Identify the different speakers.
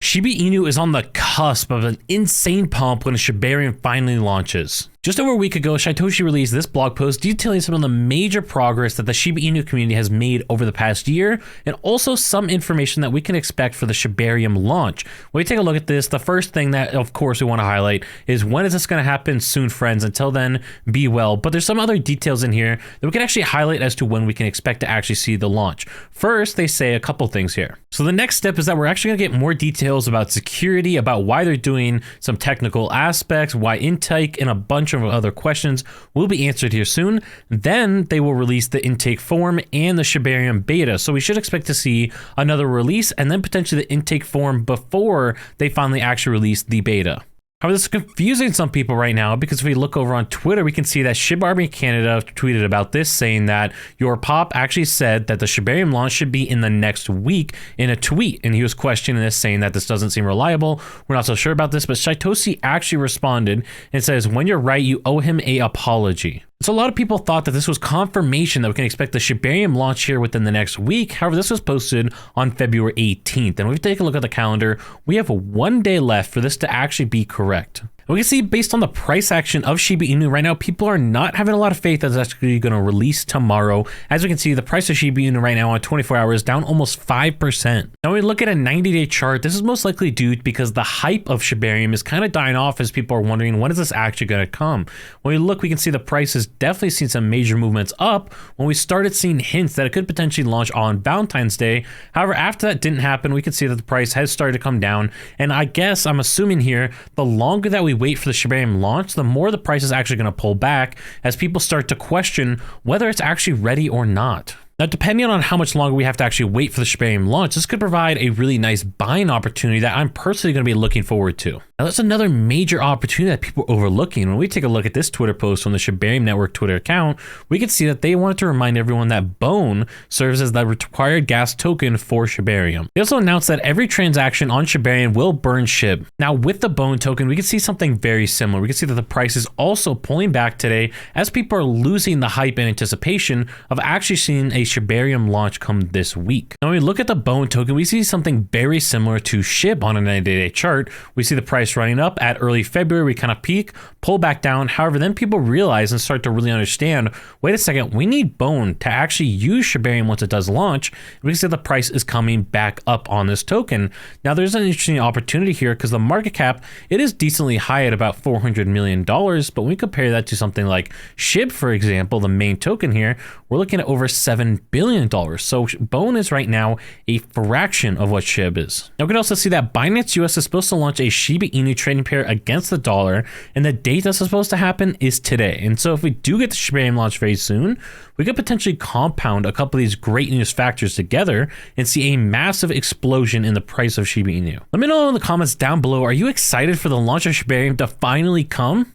Speaker 1: Shiba Inu is on the cusp of an insane pump when a Shibarium finally launches. Just over a week ago, Satoshi released this blog post detailing some of the major progress that the Shiba Inu community has made over the past year, and also some information that we can expect for the Shibarium launch. When we take a look at this, the first thing that, of course, we want to highlight is when is this going to happen soon, friends? Until then, be well. But there's some other details in here that we can actually highlight as to when we can expect to actually see the launch. First, they say a couple things here. So the next step is that we're actually going to get more details about security, about why they're doing some technical aspects, why intake, and a bunch of other questions will be answered here soon. Then they will release the intake form and the Shibarium beta. So we should expect to see another release and then potentially the intake form before they finally actually release the beta. However, this is confusing some people right now because if we look over on Twitter, we can see that Shibarium Canada tweeted about this, saying that your pop actually said that the Shibarium launch should be in the next week in a tweet. And he was questioning this, saying that this doesn't seem reliable. We're not so sure about this, but Satoshi actually responded and says, when you're right, you owe him an apology. So a lot of people thought that this was confirmation that we can expect the Shibarium launch here within the next week. However, this was posted on February 18th. And if we take a look at the calendar, we have 1 day left for this to actually be correct. We can see based on the price action of Shiba Inu right now, people are not having a lot of faith that it's actually going to release tomorrow. As we can see, the price of Shiba Inu right now on 24 hours down almost 5%. Now when we look at a 90-day chart, this is most likely due because the hype of Shibarium is kind of dying off as people are wondering, when is this actually going to come? When we look, we can see the price has definitely seen some major movements up when we started seeing hints that it could potentially launch on Valentine's Day. However, after that didn't happen, we can see that the price has started to come down. And I guess I'm assuming here, the longer that we wait for the Shibarium launch, the more the price is actually going to pull back as people start to question whether it's actually ready or not. Now, depending on how much longer we have to actually wait for the Shibarium launch, this could provide a really nice buying opportunity that I'm personally going to be looking forward to. Now, that's another major opportunity that people are overlooking. When we take a look at this Twitter post on the Shibarium Network Twitter account, we can see that they wanted to remind everyone that Bone serves as the required gas token for Shibarium. They also announced that every transaction on Shibarium will burn Shib. Now, with the Bone token, we can see something very similar. We can see that the price is also pulling back today as people are losing the hype and anticipation of actually seeing a Shibarium launch come this week. Now, when we look at the Bone token, we see something very similar to Shib on a 90-day chart. We see the price running up at early February, we kind of peak, pull back down. However, then people realize and start to really understand, wait a second, we need Bone to actually use Shibarium once it does launch. We can see the price is coming back up on this token. Now, there's an interesting opportunity here because the market cap, it is decently high at about $400 million, but when we compare that to something like Shib, for example, the main token here, we're looking at over $7 billion. So Bone is right now a fraction of what Shib is. Now we can also see that Binance US is supposed to launch a Shiba Inu trading pair against the dollar, and the date that's supposed to happen is today. And so if we do get the Shibarium launch very soon, we could potentially compound a couple of these great news factors together and see a massive explosion in the price of Shiba Inu. Let me know in the comments down below, are you excited for the launch of Shibarium to finally come?